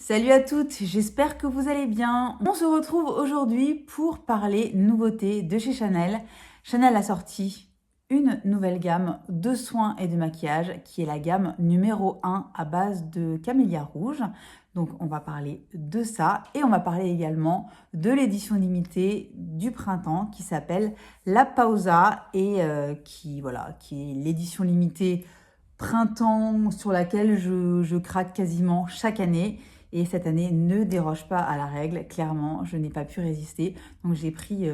Salut à toutes, j'espère que vous allez bien. On se retrouve aujourd'hui pour parler nouveautés de chez Chanel. Chanel a sorti une nouvelle gamme de soins et de maquillage qui est la gamme numéro 1 à base de camélia rouge. Donc on va parler de ça et on va parler également de l'édition limitée du printemps qui s'appelle La Pausa et qui est l'édition limitée printemps sur laquelle je craque quasiment chaque année. Et cette année ne déroge pas à la règle, clairement, je n'ai pas pu résister. Donc j'ai pris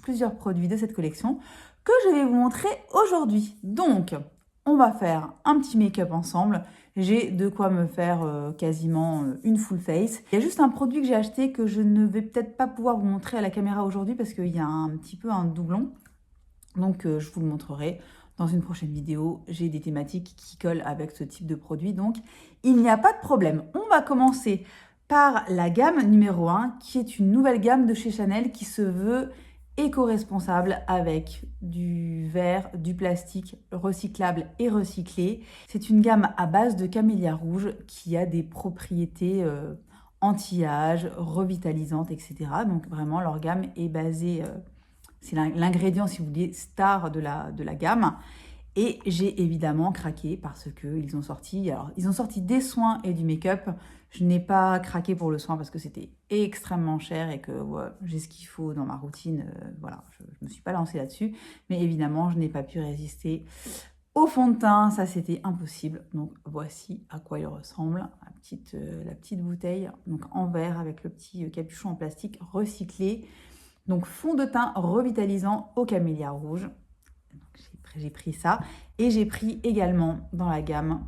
plusieurs produits de cette collection que je vais vous montrer aujourd'hui. Donc, on va faire un petit make-up ensemble. J'ai de quoi me faire quasiment une full face. Il y a juste un produit que j'ai acheté que je ne vais peut-être pas pouvoir vous montrer à la caméra aujourd'hui parce qu'il y a un petit peu un doublon. Donc, je vous le montrerai dans une prochaine vidéo. J'ai des thématiques qui collent avec ce type de produit, donc il n'y a pas de problème. On va commencer par la gamme numéro 1, qui est une nouvelle gamme de chez Chanel qui se veut éco-responsable avec du verre, du plastique recyclable et recyclé. C'est une gamme à base de camélia rouge qui a des propriétés anti-âge, revitalisantes, etc. Donc vraiment, leur gamme est basée... c'est l'ingrédient, si vous voulez, star de la gamme. Et j'ai évidemment craqué parce qu'ils ont sorti... Alors, ils ont sorti des soins et du make-up. Je n'ai pas craqué pour le soin parce que c'était extrêmement cher et que ouais, j'ai ce qu'il faut dans ma routine. Voilà, je ne me suis pas lancée là-dessus. Mais évidemment, je n'ai pas pu résister au fond de teint. Ça, c'était impossible. Donc, voici à quoi il ressemble. La petite bouteille, donc en verre avec le petit capuchon en plastique recyclé. Donc, fond de teint revitalisant au camélia rouge. J'ai pris ça. Et j'ai pris également dans la gamme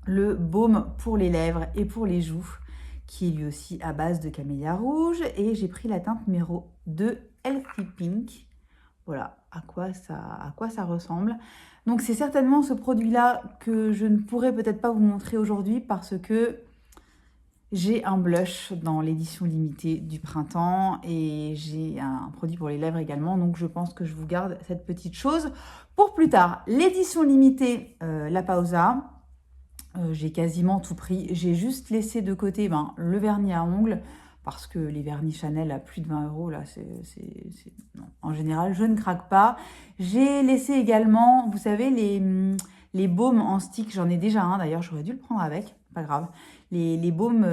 le baume pour les lèvres et pour les joues, qui est lui aussi à base de camélia rouge. Et j'ai pris la teinte numéro 2, Healthy Pink. Voilà à quoi ça ressemble. Donc, c'est certainement ce produit-là que je ne pourrais peut-être pas vous montrer aujourd'hui parce que j'ai un blush dans l'édition limitée du printemps et j'ai un produit pour les lèvres également. Donc, je pense que je vous garde cette petite chose pour plus tard. L'édition limitée, La Pausa, j'ai quasiment tout pris. J'ai juste laissé de côté le vernis à ongles parce que les vernis Chanel à plus de 20 €, là, non. En général, je ne craque pas. J'ai laissé également, vous savez, les baumes en stick. J'en ai déjà un d'ailleurs, j'aurais dû le prendre avec, pas grave. Les baumes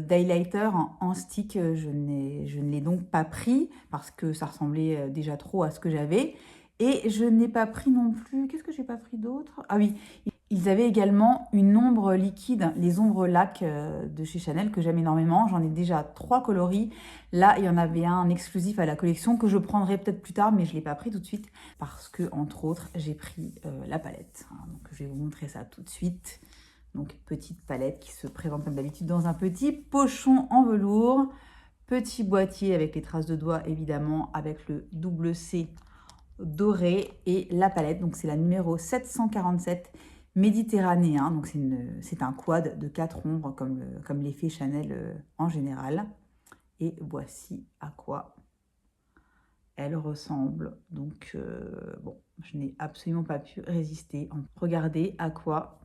d'highlighter en stick, je ne l'ai donc pas pris parce que ça ressemblait déjà trop à ce que j'avais. Et je n'ai pas pris non plus... Qu'est-ce que j'ai pas pris d'autre? Ah oui, ils avaient également une ombre liquide, les ombres lac de chez Chanel que j'aime énormément. J'en ai déjà 3 coloris. Là, il y en avait un exclusif à la collection que je prendrai peut-être plus tard, mais je ne l'ai pas pris tout de suite parce que, entre autres, j'ai pris la palette. Donc, je vais vous montrer ça tout de suite. Donc, petite palette qui se présente comme d'habitude dans un petit pochon en velours. Petit boîtier avec les traces de doigts, évidemment, avec le double C doré et la palette. Donc, c'est la numéro 747 méditerranéen. Donc, c'est un quad de 4 ombres comme l'effet Chanel en général. Et voici à quoi elle ressemble. Donc, bon, je n'ai absolument pas pu résister. Regardez à quoi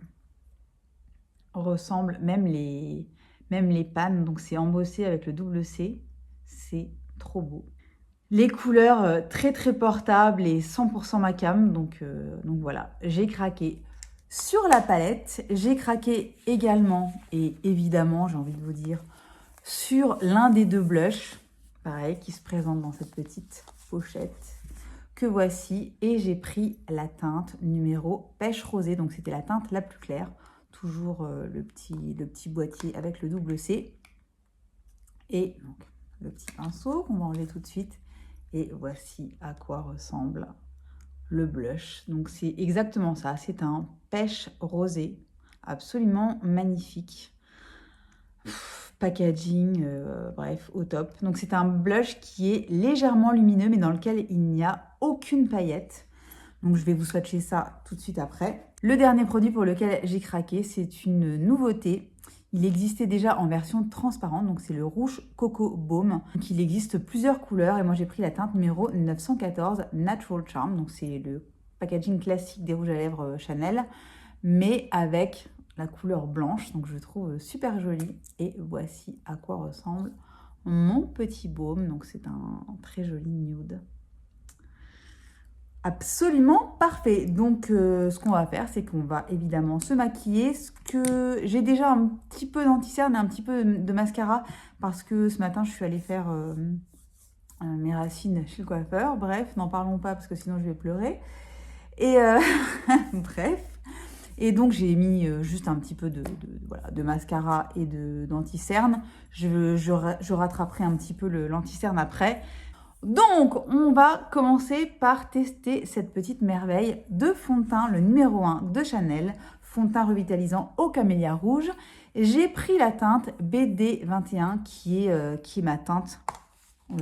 ressemblent même les pannes. Donc, c'est embossé avec le double C. C'est trop beau. Les couleurs très très portables et 100% ma cam, donc voilà, j'ai craqué sur la palette. J'ai craqué également et évidemment, j'ai envie de vous dire, sur l'un des 2 blushs, pareil, qui se présente dans cette petite pochette que voici. Et j'ai pris la teinte numéro Pêche Rosée, donc c'était la teinte la plus claire. Toujours le petit boîtier avec le double C. Et donc, le petit pinceau qu'on va enlever tout de suite. Et voici à quoi ressemble le blush. Donc, c'est exactement ça. C'est un pêche rosé. Absolument magnifique. Packaging, bref, au top. Donc, c'est un blush qui est légèrement lumineux, mais dans lequel il n'y a aucune paillette. Donc, je vais vous swatcher ça tout de suite après. Le dernier produit pour lequel j'ai craqué, c'est une nouveauté. Il existait déjà en version transparente, donc c'est le rouge Coco Baume. Donc il existe plusieurs couleurs et moi j'ai pris la teinte numéro 914 Natural Charm. Donc c'est le packaging classique des rouges à lèvres Chanel, mais avec la couleur blanche, donc je le trouve super joli. Et voici à quoi ressemble mon petit baume, donc c'est un très joli nude. Absolument parfait. Donc, ce qu'on va faire, c'est qu'on va évidemment se maquiller. Ce que j'ai déjà un petit peu d'anti-cerne et un petit peu de mascara parce que ce matin, je suis allée faire mes racines chez le coiffeur. Bref, n'en parlons pas parce que sinon je vais pleurer. Et bref. Et donc, j'ai mis juste un petit peu voilà, de mascara et d'anti-cerne. Je rattraperai un petit peu l'anti-cerne après. Donc, on va commencer par tester cette petite merveille de fond de teint, le numéro 1 de Chanel, fond de teint revitalisant au camélia rouge. J'ai pris la teinte BD21 qui est ma teinte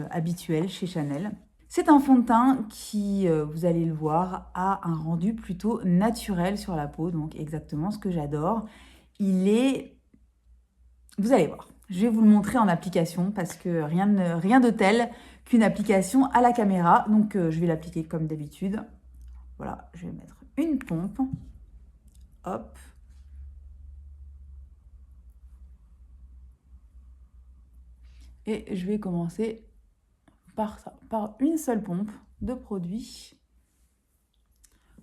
habituelle chez Chanel. C'est un fond de teint qui, vous allez le voir, a un rendu plutôt naturel sur la peau, donc exactement ce que j'adore. Il est... Vous allez voir. Je vais vous le montrer en application parce que rien de tel qu'une application à la caméra. Donc, je vais l'appliquer comme d'habitude. Voilà, je vais mettre une pompe. Hop. Et je vais commencer par ça, par une seule pompe de produit.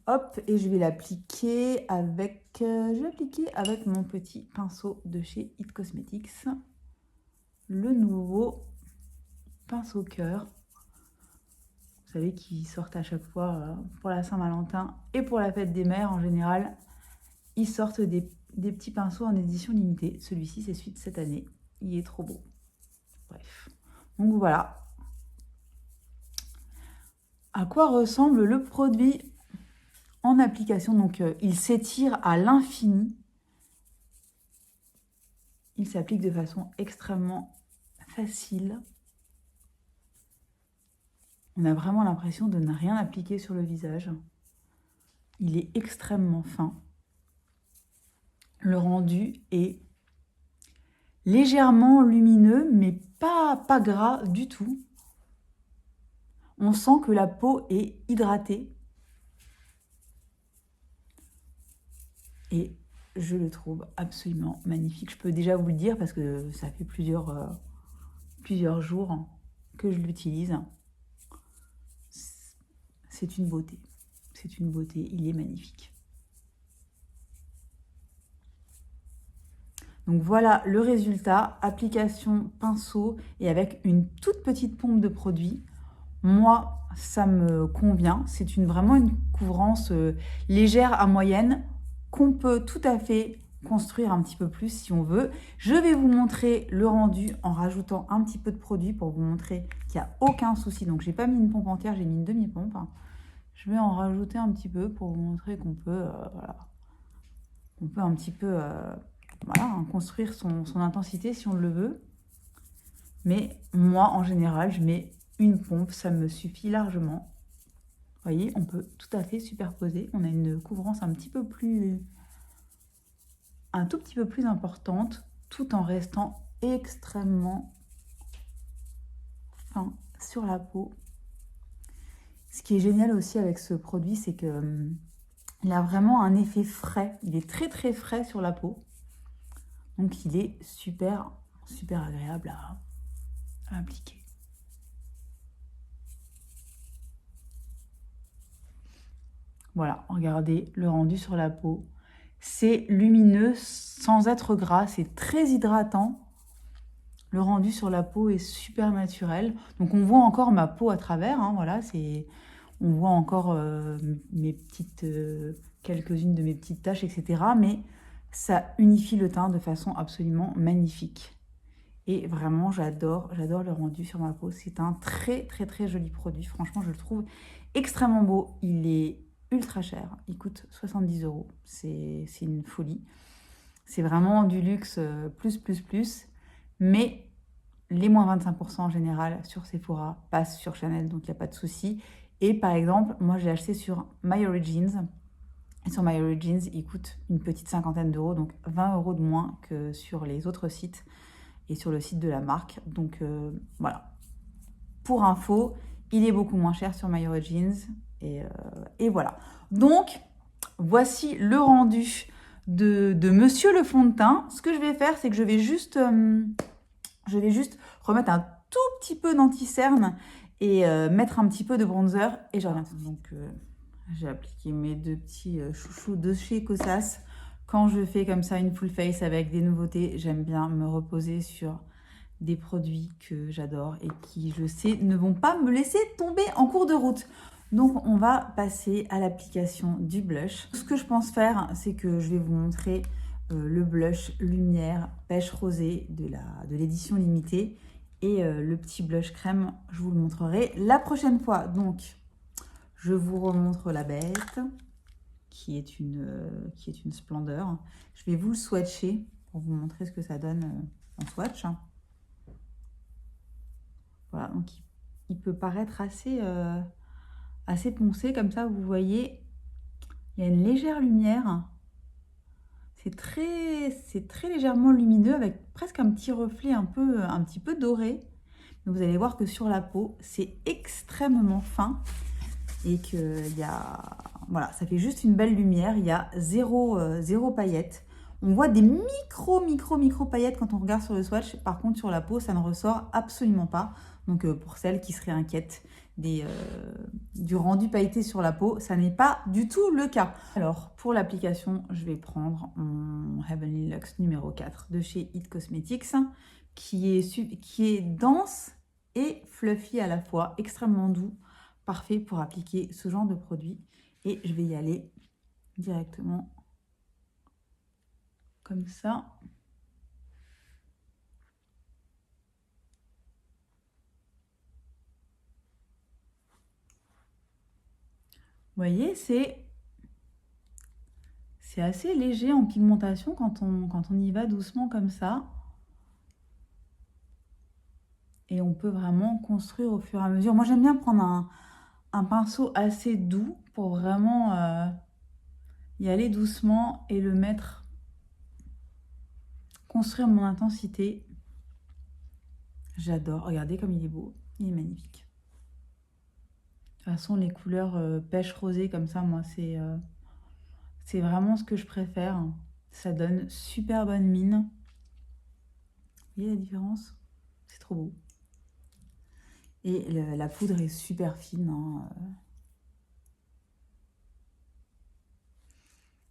Hop, et je vais l'appliquer avec, mon petit pinceau de chez It Cosmetics. Le nouveau pinceau cœur. Vous savez, qui sortent à chaque fois pour la Saint-Valentin et pour la fête des mères en général. Ils sortent des petits pinceaux en édition limitée. Celui-ci, c'est celui de cette année. Il est trop beau. Bref. Donc voilà. À quoi ressemble le produit en application? Donc, il s'étire à l'infini. Il s'applique de façon extrêmement facile. On a vraiment l'impression de ne rien appliquer sur le visage. Il est extrêmement fin. Le rendu est légèrement lumineux, mais pas gras du tout. On sent que la peau est hydratée. Et je le trouve absolument magnifique. Je peux déjà vous le dire parce que ça fait plusieurs jours que je l'utilise. C'est une beauté. C'est une beauté. Il est magnifique. Donc voilà le résultat. Application pinceau et avec une toute petite pompe de produit. Moi, ça me convient. C'est vraiment une couvrance légère à moyenne qu'on peut tout à fait construire un petit peu plus si on veut. Je vais vous montrer le rendu en rajoutant un petit peu de produit pour vous montrer qu'il n'y a aucun souci. Donc, j'ai pas mis une pompe entière, j'ai mis une demi-pompe. Je vais en rajouter un petit peu pour vous montrer qu'on peut, voilà, on peut un petit peu voilà, construire son intensité si on le veut. Mais moi, en général, je mets une pompe, ça me suffit largement. Vous voyez, on peut tout à fait superposer. On a une couvrance un tout petit peu plus importante, tout en restant extrêmement fin sur la peau. Ce qui est génial aussi avec ce produit, c'est que il a vraiment un effet frais. Il est très très frais sur la peau. Donc il est super agréable à appliquer. Voilà, regardez le rendu sur la peau. C'est lumineux sans être gras, c'est très hydratant. Le rendu sur la peau est super naturel. Donc on voit encore ma peau à travers, hein, voilà, on voit encore quelques-unes de mes petites taches, etc. Mais ça unifie le teint de façon absolument magnifique. Et vraiment, j'adore le rendu sur ma peau. C'est un très très très joli produit. Franchement, je le trouve extrêmement beau. Il est ultra cher. Il coûte 70 €. C'est une folie. C'est vraiment du luxe plus. Mais les moins 25% en général sur Sephora passent sur Chanel, donc il n'y a pas de souci. Et par exemple, moi j'ai acheté sur My Origins. Et sur My Origins, il coûte une petite cinquantaine d'euros, donc 20 € de moins que sur les autres sites et sur le site de la marque. Donc voilà. Pour info, il est beaucoup moins cher sur My Origins. Et voilà. Donc, voici le rendu de Monsieur le fond de teint. Ce que je vais faire, c'est que je vais juste remettre un tout petit peu d'anti-cerne et mettre un petit peu de bronzer. Et je reviens tout de suite. Donc, j'ai appliqué mes deux petits chouchous de chez Kosas. Quand je fais comme ça une full face avec des nouveautés, j'aime bien me reposer sur des produits que j'adore et qui, je sais, ne vont pas me laisser tomber en cours de route. Donc, on va passer à l'application du blush. Ce que je pense faire, c'est que je vais vous montrer le blush Lumière Pêche Rosée de l'édition limitée. Et le petit blush crème, je vous le montrerai la prochaine fois. Donc, je vous remontre la bête, qui est une splendeur. Je vais vous le swatcher pour vous montrer ce que ça donne en swatch. Voilà, donc il peut paraître assez poncé, comme ça, vous voyez, il y a une légère lumière. C'est très légèrement lumineux, avec presque un petit reflet un petit peu doré. Mais vous allez voir que sur la peau, c'est extrêmement fin et que voilà, ça fait juste une belle lumière. Il y a zéro paillettes. On voit des micro paillettes quand on regarde sur le swatch. Par contre, sur la peau, ça ne ressort absolument pas. Donc, pour celles qui seraient inquiètes du rendu pailleté sur la peau, ça n'est pas du tout le cas. Alors, pour l'application, je vais prendre mon Heavenly Luxe numéro 4 de chez It Cosmetics, qui est dense et fluffy à la fois, extrêmement doux, parfait pour appliquer ce genre de produit. Et je vais y aller directement comme ça. Vous voyez, c'est assez léger en pigmentation quand on y va doucement comme ça. Et on peut vraiment construire au fur et à mesure. Moi, j'aime bien prendre un pinceau assez doux pour vraiment y aller doucement et le mettre, construire mon intensité. J'adore. Regardez comme il est beau. Il est magnifique. De toute façon, les couleurs pêche rosée comme ça, moi, c'est vraiment ce que je préfère. Ça donne super bonne mine. Vous voyez la différence? C'est trop beau. Et la poudre est super fine. Hein.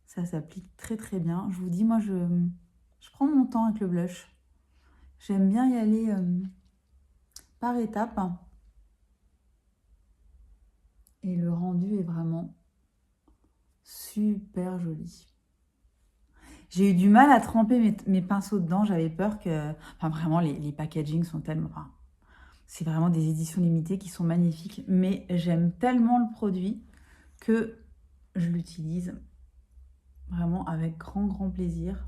Ça s'applique très bien. Je vous dis, moi, je prends mon temps avec le blush. J'aime bien y aller par étapes. Et le rendu est vraiment super joli. J'ai eu du mal à tremper mes pinceaux dedans. J'avais peur que... Enfin, vraiment, les packagings sont tellement... Enfin, c'est vraiment des éditions limitées qui sont magnifiques. Mais j'aime tellement le produit que je l'utilise vraiment avec grand plaisir.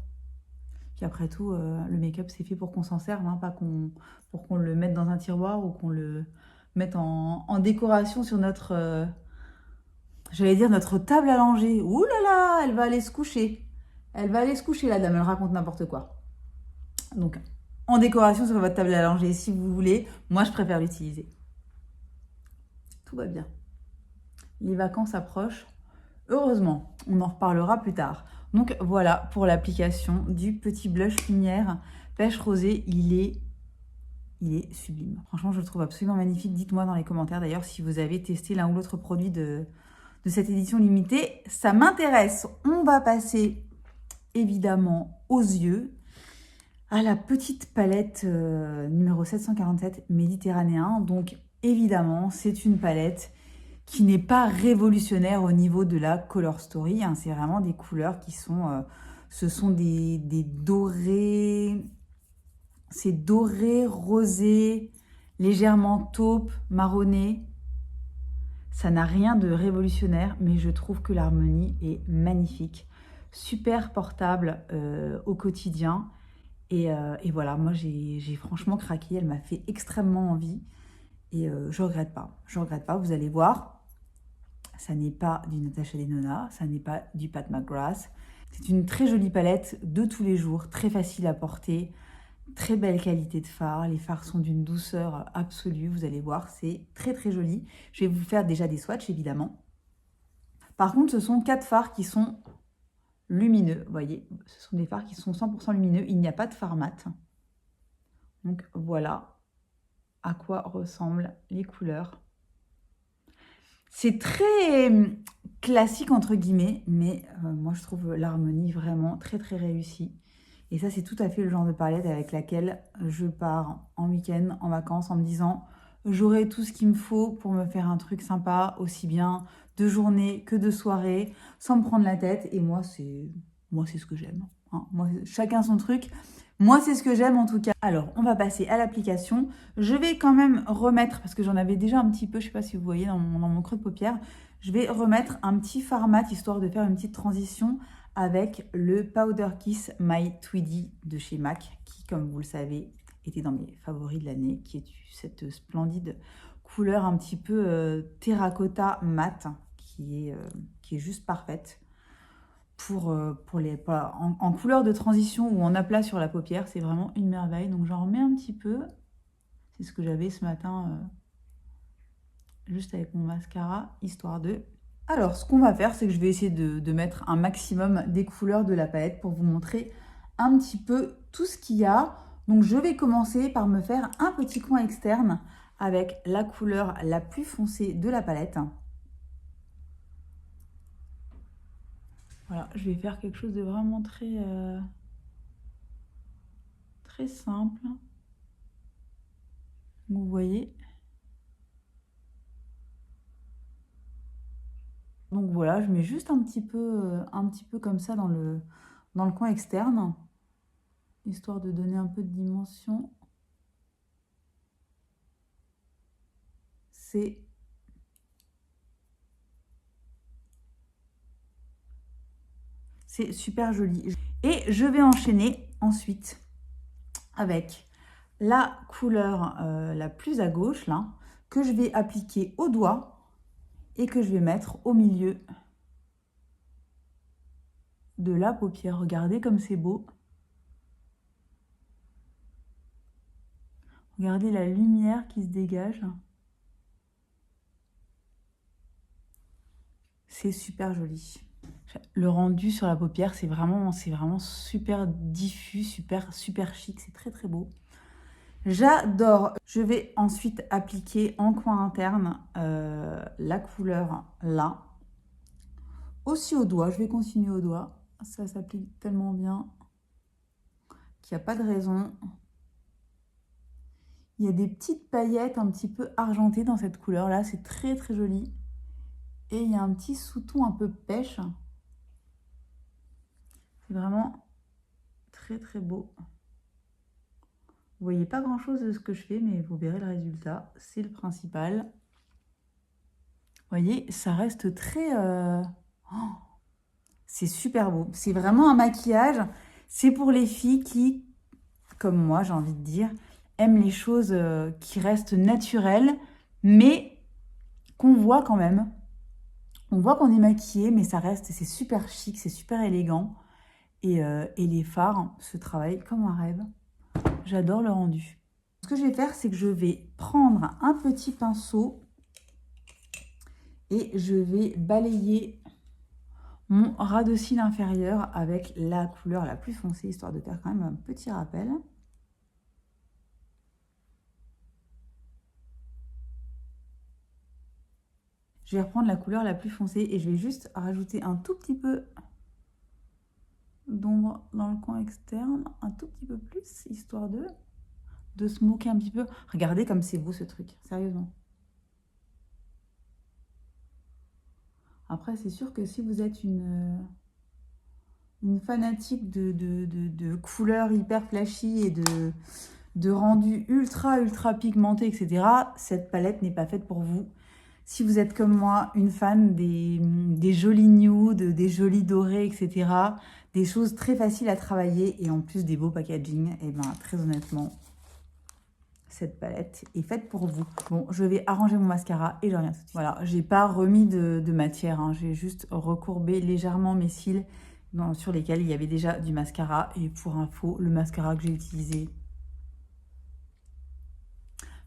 Puis après tout, le make-up, c'est fait pour qu'on s'en serve, hein, pas pour qu'on le mette dans un tiroir ou qu'on le mette en décoration sur notre... j'allais dire notre table à langer. Ouh là là, elle va aller se coucher. Elle va aller se coucher, la dame, elle raconte n'importe quoi. Donc, en décoration sur votre table à langer, si vous voulez, moi, je préfère l'utiliser. Tout va bien. Les vacances approchent. Heureusement, on en reparlera plus tard. Donc, voilà pour l'application du petit blush lumière pêche rosée. Il est sublime. Franchement, je le trouve absolument magnifique. Dites-moi dans les commentaires, d'ailleurs, si vous avez testé l'un ou l'autre produit de cette édition limitée. Ça m'intéresse. On va passer évidemment aux yeux, à la petite palette numéro 747 méditerranéen. Donc évidemment, c'est une palette qui n'est pas révolutionnaire au niveau de la color story. Hein. C'est vraiment des couleurs qui sont... ce sont des dorés... C'est doré, rosé, légèrement taupe, marronné. Ça n'a rien de révolutionnaire, mais je trouve que l'harmonie est magnifique. Super portable au quotidien. Et voilà, moi j'ai franchement craqué. Elle m'a fait extrêmement envie. Et je regrette pas. Je regrette pas, vous allez voir. Ça n'est pas du Natasha Denona, ça n'est pas du Pat McGrath. C'est une très jolie palette de tous les jours, très facile à porter. Très belle qualité de fard, les fards sont d'une douceur absolue, vous allez voir, c'est très joli. Je vais vous faire déjà des swatchs évidemment. Par contre, ce sont 4 fards qui sont lumineux. Vous voyez, ce sont des fards qui sont 100% lumineux. Il n'y a pas de fard mat. Donc voilà à quoi ressemblent les couleurs. C'est très classique entre guillemets, mais moi je trouve l'harmonie vraiment très très réussie. Et ça c'est tout à fait le genre de palette avec laquelle je pars en week-end, en vacances, en me disant j'aurai tout ce qu'il me faut pour me faire un truc sympa, aussi bien de journée que de soirée, sans me prendre la tête. Et moi c'est ce que j'aime. Hein. Moi, chacun son truc. Moi, c'est ce que j'aime en tout cas. Alors, on va passer à l'application. Je vais quand même remettre, parce que j'en avais déjà un petit peu, je ne sais pas si vous voyez dans mon creux de paupière, je vais remettre un petit fard mat, histoire de faire une petite transition avec le Powder Kiss My Tweedy de chez MAC, qui, comme vous le savez, était dans mes favoris de l'année, qui est cette splendide couleur un petit peu terracotta mat, qui est juste parfaite. En couleur de transition ou en aplat sur la paupière, c'est vraiment une merveille. Donc j'en remets un petit peu. C'est ce que j'avais ce matin, juste avec mon mascara, histoire de... Alors, ce qu'on va faire, c'est que je vais essayer de mettre un maximum des couleurs de la palette pour vous montrer un petit peu tout ce qu'il y a. Donc je vais commencer par me faire un petit coin externe avec la couleur la plus foncée de la palette. Voilà, je vais faire quelque chose de vraiment très simple. Vous voyez. Donc voilà, je mets juste un petit peu comme ça dans le coin externe, histoire de donner un peu de dimension. C'est super joli. Et je vais enchaîner ensuite avec la couleur la plus à gauche, là, que je vais appliquer au doigt et que je vais mettre au milieu de la paupière. Regardez comme c'est beau. Regardez la lumière qui se dégage. C'est super joli. Le rendu sur la paupière, c'est vraiment super diffus, super chic. C'est très très beau. J'adore. Je vais ensuite appliquer en coin interne la couleur là. Aussi au doigt. Je vais continuer au doigt. Ça s'applique tellement bien qu'il n'y a pas de raison. Il y a des petites paillettes un petit peu argentées dans cette couleur là. C'est très très joli. Et il y a un petit sous-ton un peu pêche. C'est vraiment très très beau. Vous voyez pas grand chose de ce que je fais, mais vous verrez le résultat. C'est le principal. Vous voyez, ça reste très... Oh, c'est super beau. C'est vraiment un maquillage. C'est pour les filles qui, comme moi, j'ai envie de dire, aiment les choses qui restent naturelles, mais qu'on voit quand même. On voit qu'on est maquillé, mais ça reste, c'est super chic, c'est super élégant. Et les fards se travaillent comme un rêve. J'adore le rendu. Ce que je vais faire, c'est que je vais prendre un petit pinceau et je vais balayer mon ras de cils inférieur avec la couleur la plus foncée, histoire de faire quand même un petit rappel. Je vais reprendre la couleur la plus foncée et je vais juste rajouter un tout petit peu d'ombre dans le coin externe, un tout petit peu plus, histoire de se moquer un petit peu. Regardez comme c'est beau ce truc, sérieusement. Après, c'est sûr que si vous êtes une fanatique de couleurs hyper flashy et de rendu ultra pigmenté, etc., cette palette n'est pas faite pour vous. Si vous êtes comme moi, une fan des jolis nudes, des jolis dorés, etc., des choses très faciles à travailler et en plus des beaux packaging, et bien très honnêtement, cette palette est faite pour vous. Bon, je vais arranger mon mascara et je reviens tout de suite. Voilà, j'ai pas remis de matière, hein, j'ai juste recourbé légèrement mes cils sur lesquels il y avait déjà du mascara. Et pour info, le mascara que j'ai utilisé,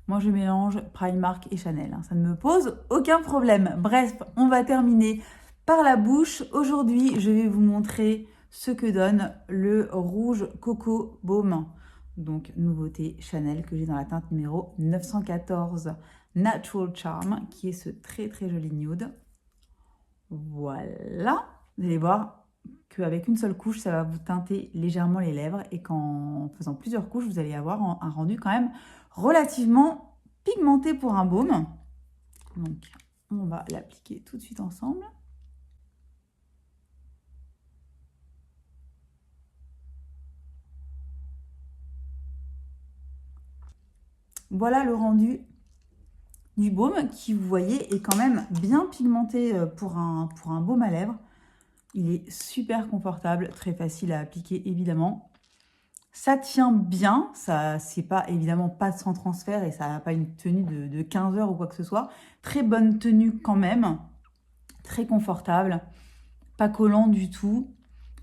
moi, je mélange Primark et Chanel. Hein. Ça ne me pose aucun problème. Bref, on va terminer par la bouche. Aujourd'hui, je vais vous montrer ce que donne le rouge Coco Baume. Donc, nouveauté Chanel que j'ai dans la teinte numéro 914 Natural Charm, qui est ce très très joli nude. Voilà, vous allez voir qu'avec une seule couche, ça va vous teinter légèrement les lèvres et qu'en faisant plusieurs couches, vous allez avoir un rendu quand même relativement pigmenté pour un baume. Donc, on va l'appliquer tout de suite ensemble. Voilà le rendu du baume qui, vous voyez, est quand même bien pigmenté pour un baume à lèvres. Il est super confortable, très facile à appliquer évidemment. Ça tient bien, ça c'est pas évidemment pas sans transfert et ça n'a pas une tenue de 15 heures ou quoi que ce soit. Très bonne tenue quand même, très confortable, pas collant du tout.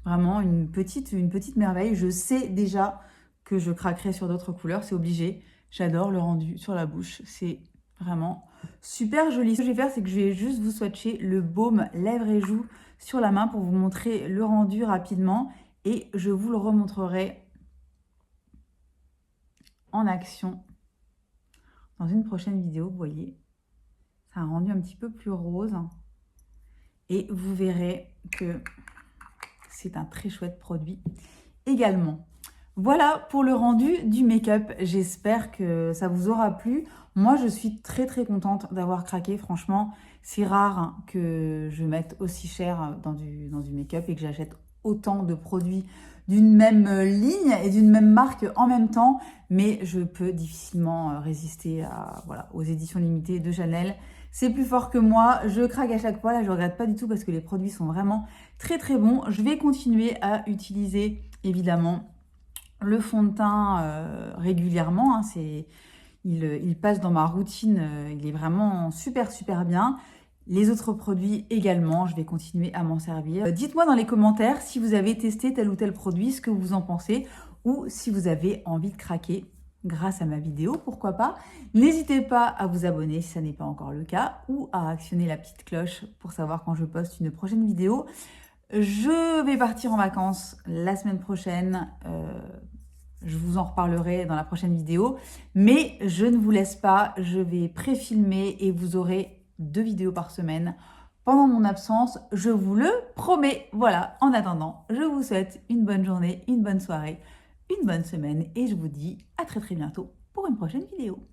Vraiment une petite merveille. Je sais déjà que je craquerai sur d'autres couleurs, c'est obligé. J'adore le rendu sur la bouche, c'est vraiment super joli. Ce que je vais faire, c'est que je vais juste vous swatcher le baume lèvres et joues sur la main pour vous montrer le rendu rapidement et je vous le remontrerai en action dans une prochaine vidéo. Vous voyez, c'est un rendu un petit peu plus rose et vous verrez que c'est un très chouette produit également. Voilà pour le rendu du make-up. J'espère que ça vous aura plu. Moi, je suis très très contente d'avoir craqué. Franchement, c'est rare que je mette aussi cher dans du make-up et que j'achète autant de produits d'une même ligne et d'une même marque en même temps. Mais je peux difficilement résister aux éditions limitées de Chanel. C'est plus fort que moi. Je craque à chaque fois. Là, je ne regrette pas du tout parce que les produits sont vraiment très très bons. Je vais continuer à utiliser évidemment le fond de teint régulièrement, il passe dans ma routine, il est vraiment super super bien. Les autres produits également, je vais continuer à m'en servir. Dites-moi dans les commentaires si vous avez testé tel ou tel produit, ce que vous en pensez, ou si vous avez envie de craquer grâce à ma vidéo, pourquoi pas. N'hésitez pas à vous abonner si ça n'est pas encore le cas, ou à actionner la petite cloche pour savoir quand je poste une prochaine vidéo. Je vais partir en vacances la semaine prochaine. Je vous en reparlerai dans la prochaine vidéo. Mais je ne vous laisse pas. Je vais pré-filmer et vous aurez 2 vidéos par semaine pendant mon absence. Je vous le promets. Voilà. En attendant, je vous souhaite une bonne journée, une bonne soirée, une bonne semaine. Et je vous dis à très très bientôt pour une prochaine vidéo.